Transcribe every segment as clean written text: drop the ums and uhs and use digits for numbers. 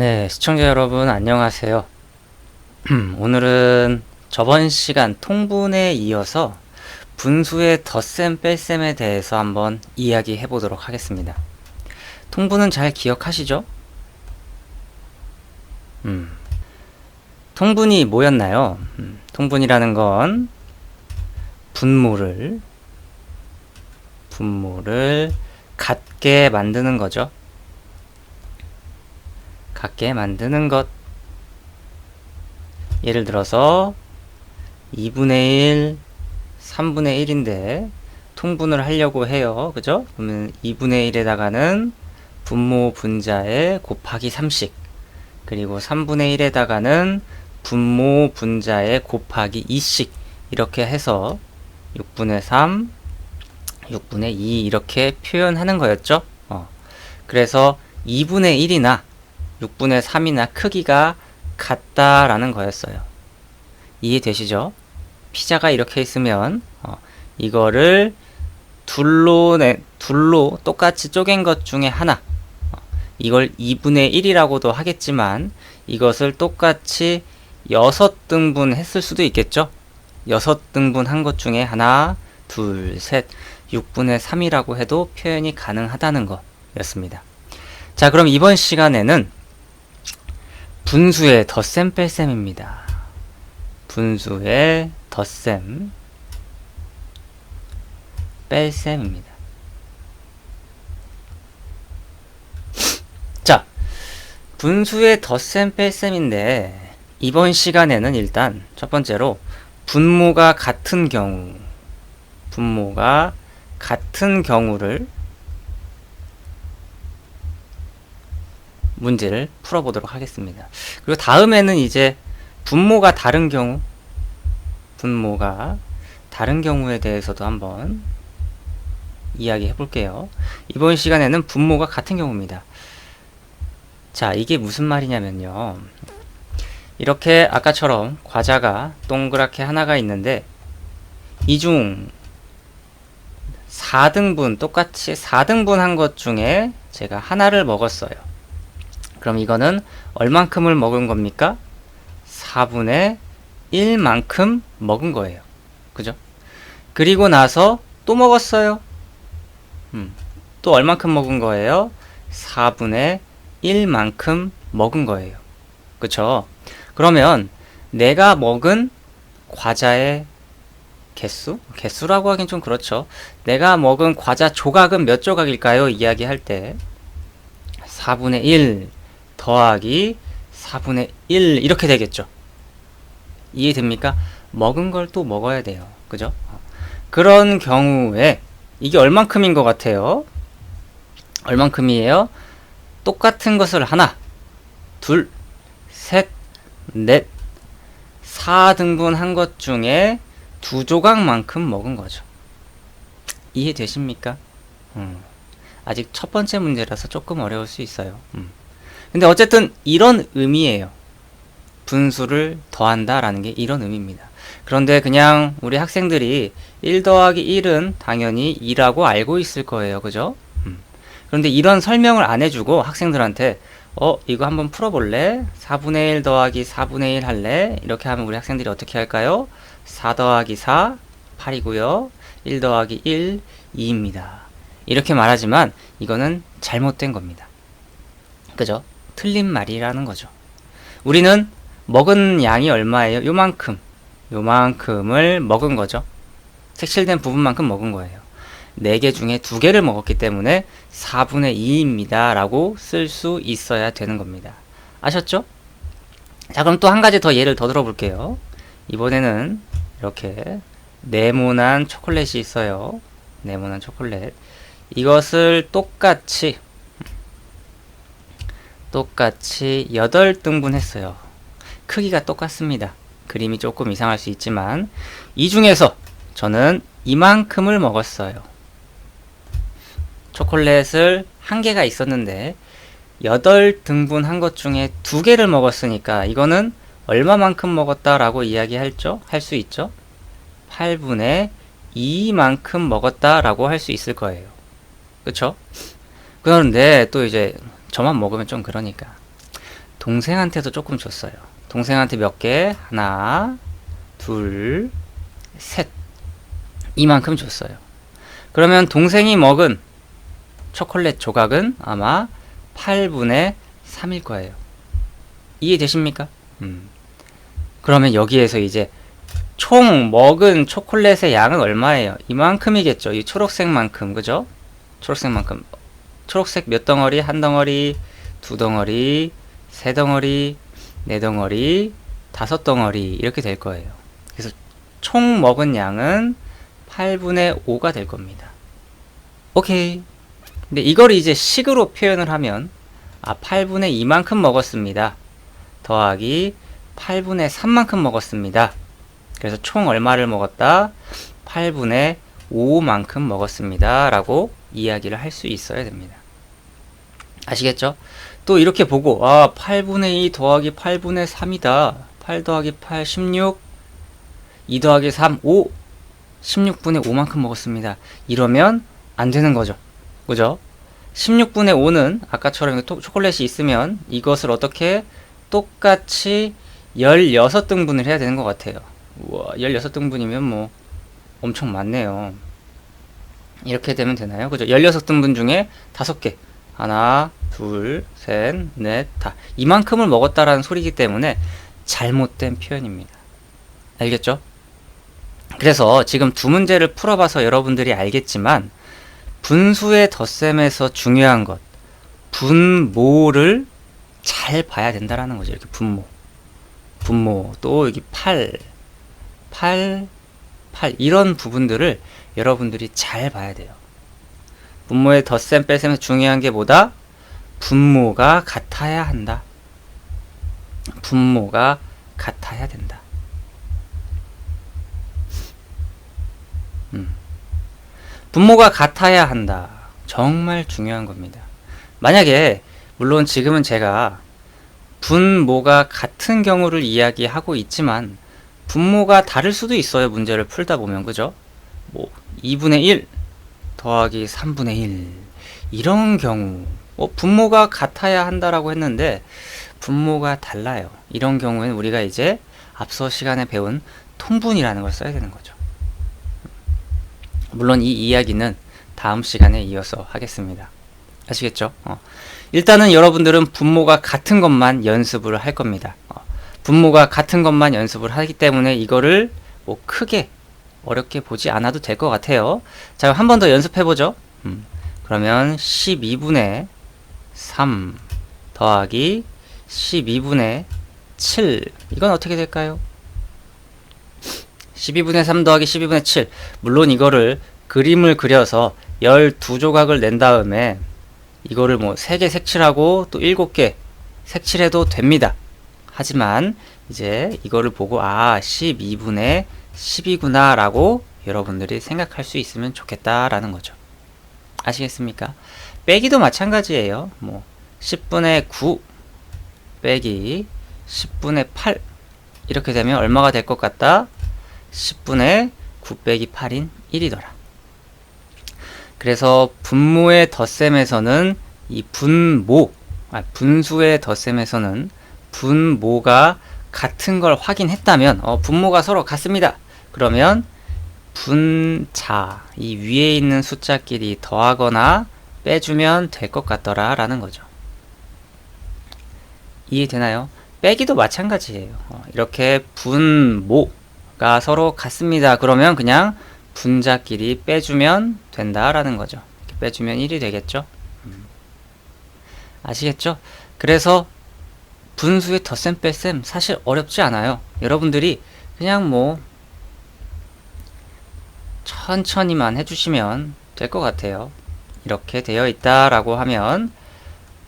네, 시청자 여러분 안녕하세요. 오늘은 저번 시간 통분에 이어서 분수의 덧셈 뺄셈에 대해서 한번 이야기해 보도록 하겠습니다. 통분은 잘 기억하시죠? 통분이 뭐였나요? 통분이라는 건 분모를 같게 만드는 거죠. 같게 만드는 것. 예를 들어서 2분의 1, 3분의 1인데 통분을 하려고 해요. 그죠? 그러면 2분의 1에다가는 분모 분자에 곱하기 3씩, 그리고 3분의 1에다가는 분모 분자에 곱하기 2씩, 이렇게 해서 6분의 3, 6분의 2 이렇게 표현하는 거였죠. 그래서 2분의 1이나 6분의 3이나 크기가 같다라는 거였어요. 이해되시죠? 피자가 이렇게 있으면 이거를 둘로 똑같이 쪼갠 것 중에 하나, 이걸 2분의 1이라고도 하겠지만 이것을 똑같이 6등분 했을 수도 있겠죠? 6등분 한 것 중에 하나, 둘, 셋, 6분의 3이라고 해도 표현이 가능하다는 거였습니다. 자, 그럼 이번 시간에는 분수의 덧셈 뺄셈입니다. 분수의 덧셈 뺄셈입니다. 자, 분수의 덧셈 뺄셈인데 이번 시간에는 일단 첫 번째로 분모가 같은 경우를 문제를 풀어보도록 하겠습니다. 그리고 다음에는 이제 분모가 다른 경우에 대해서도 한번 이야기해 볼게요. 이번 시간에는 분모가 같은 경우입니다. 자, 이게 무슨 말이냐면요. 이렇게 아까처럼 과자가 동그랗게 하나가 있는데 이 중 4등분, 똑같이 4등분 한 것 중에 제가 하나를 먹었어요. 그럼 이거는 얼만큼을 먹은 겁니까? 4분의 1만큼 먹은 거예요. 그죠? 그리고 나서 또 먹었어요. 또 얼만큼 먹은 거예요? 4분의 1만큼 먹은 거예요. 그쵸? 그러면 내가 먹은 과자의 개수라고 하긴 좀 그렇죠. 내가 먹은 과자 조각은 몇 조각일까요? 이야기할 때 4분의 1 더하기 4분의 1 이렇게 되겠죠. 이해됩니까? 먹은 걸 또 먹어야 돼요. 그죠? 그런 경우에 이게 얼만큼인 것 같아요? 얼만큼이에요? 똑같은 것을 하나, 둘, 셋, 넷, 4등분 한 것 중에 2조각만큼 먹은 거죠. 이해되십니까? 아직 첫 번째 문제라서 조금 어려울 수 있어요. 근데 어쨌든 이런 의미예요. 분수를 더한다 라는 게 이런 의미입니다. 그런데 그냥 우리 학생들이 1 더하기 1은 당연히 2라고 알고 있을 거예요. 그죠? 그런데 이런 설명을 안 해주고 학생들한테 이거 한번 풀어볼래? 4분의 1 더하기 4분의 1 할래? 이렇게 하면 우리 학생들이 어떻게 할까요? 4 더하기 4, 8이고요. 1 더하기 1, 2입니다. 이렇게 말하지만 이거는 잘못된 겁니다. 그죠? 틀린 말이라는 거죠. 우리는 먹은 양이 얼마예요? 요만큼을 먹은 거죠. 색칠된 부분만큼 먹은 거예요. 4개 중에 2개를 먹었기 때문에 4분의 2입니다 라고 쓸 수 있어야 되는 겁니다. 아셨죠? 자, 그럼 또 한 가지 더 예를 더 들어볼게요. 이번에는 이렇게 네모난 초콜릿이 있어요. 네모난 초콜릿. 이것을 똑같이 8등분 했어요. 크기가 똑같습니다. 그림이 조금 이상할 수 있지만 이 중에서 저는 이만큼을 먹었어요. 초콜릿을 1개가 있었는데 8등분 한 것 중에 2개를 먹었으니까 이거는 얼마만큼 먹었다라고 할 수 있죠? 8분의 2만큼 먹었다라고 할 수 있을 거예요. 그쵸? 그런데 또 이제 저만 먹으면 좀 그러니까 동생한테도 조금 줬어요. 동생한테 몇 개? 하나, 둘, 셋. 이만큼 줬어요. 그러면 동생이 먹은 초콜릿 조각은 아마 8분의 3일 거예요. 이해되십니까? 그러면 여기에서 이제 총 먹은 초콜릿의 양은 얼마예요? 이만큼이겠죠. 이 초록색만큼, 그죠? 초록색만큼. 초록색 몇 덩어리? 한 덩어리, 두 덩어리, 세 덩어리, 네 덩어리, 다섯 덩어리 이렇게 될 거예요. 그래서 총 먹은 양은 8분의 5가 될 겁니다. 오케이. 근데 이걸 이제 식으로 표현을 하면 8분의 2만큼 먹었습니다. 더하기 8분의 3만큼 먹었습니다. 그래서 총 얼마를 먹었다? 8분의 5만큼 먹었습니다. 라고 이야기를 할 수 있어야 됩니다. 아시겠죠? 또 이렇게 보고 8분의 2 더하기 8분의 3이다. 8 더하기 8, 16. 2 더하기 3, 5. 16분의 5만큼 먹었습니다. 이러면 안 되는 거죠. 그죠? 16분의 5는 아까처럼 초콜릿이 있으면 이것을 어떻게 똑같이 16등분을 해야 되는 것 같아요. 우와, 16등분이면 뭐 엄청 많네요. 이렇게 되면 되나요? 그죠? 16등분 중에 5개. 하나, 둘, 셋, 넷, 다. 이만큼을 먹었다라는 소리이기 때문에 잘못된 표현입니다. 알겠죠? 그래서 지금 두 문제를 풀어봐서 여러분들이 알겠지만 분수의 덧셈에서 중요한 것, 분모를 잘 봐야 된다라는 거죠. 이렇게 분모, 또 여기 8 이런 부분들을 여러분들이 잘 봐야 돼요. 분모의 덧셈 뺄셈에서 중요한 게 뭐다? 분모가 같아야 한다. 분모가 같아야 된다. 분모가 같아야 한다. 정말 중요한 겁니다. 만약에 물론 지금은 제가 분모가 같은 경우를 이야기하고 있지만 분모가 다를 수도 있어요. 문제를 풀다 보면. 그죠? 뭐 2분의 1 더하기 3분의 1 이런 경우 분모가 같아야 한다라고 했는데 분모가 달라요. 이런 경우에는 우리가 이제 앞서 시간에 배운 통분이라는 걸 써야 되는 거죠. 물론 이 이야기는 다음 시간에 이어서 하겠습니다. 아시겠죠? 일단은 여러분들은 분모가 같은 것만 연습을 할 겁니다. 분모가 같은 것만 연습을 하기 때문에 이거를 뭐 크게 어렵게 보지 않아도 될 것 같아요. 자, 한 번 더 연습해보죠. 그러면 12분의 3 더하기 12분의 7 이건 어떻게 될까요? 12분의 3 더하기 12분의 7 물론 이거를 그림을 그려서 12조각을 낸 다음에 이거를 뭐 3개 색칠하고 또 7개 색칠해도 됩니다. 하지만 이제 이거를 보고 12분의 10이구나 라고 여러분들이 생각할 수 있으면 좋겠다라는 거죠. 아시겠습니까? 빼기도 마찬가지예요. 뭐 10분의 9 빼기 10분의 8 이렇게 되면 얼마가 될 것 같다? 10분의 9 빼기 8인 1이더라. 그래서 분모의 덧셈에서는 이 분수의 덧셈에서는 분모가 같은 걸 확인했다면 분모가 서로 같습니다. 그러면 분자, 이 위에 있는 숫자끼리 더하거나 빼주면 될 것 같더라 라는 거죠. 이해되나요? 빼기도 마찬가지예요. 이렇게 분모가 서로 같습니다. 그러면 그냥 분자끼리 빼주면 된다라는 거죠. 이렇게 빼주면 1이 되겠죠? 아시겠죠? 그래서 분수의 덧셈 뺄셈 사실 어렵지 않아요. 여러분들이 그냥 뭐 천천히만 해주시면 될 것 같아요. 이렇게 되어 있다라고 하면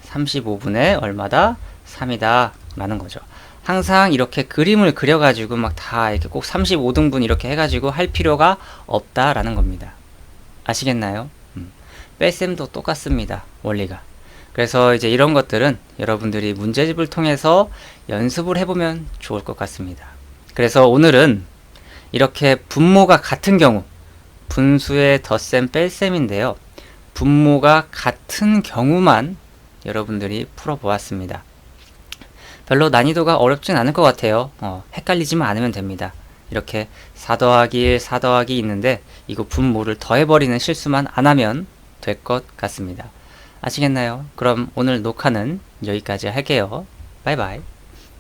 35분의 얼마다? 3이다 라는 거죠. 항상 이렇게 그림을 그려가지고 막 다 이렇게 꼭 35등분 이렇게 해가지고 할 필요가 없다라는 겁니다. 아시겠나요? 뺄셈도 똑같습니다. 원리가. 그래서 이제 이런 것들은 여러분들이 문제집을 통해서 연습을 해보면 좋을 것 같습니다. 그래서 오늘은 이렇게 분모가 같은 경우 분수의 덧셈 뺄셈인데요. 분모가 같은 경우만 여러분들이 풀어보았습니다. 별로 난이도가 어렵진 않을 것 같아요. 헷갈리지만 않으면 됩니다. 이렇게 4 더하기 1, 4 더하기 있는데 이거 분모를 더해버리는 실수만 안 하면 될 것 같습니다. 아시겠나요? 그럼 오늘 녹화는 여기까지 할게요. 바이바이.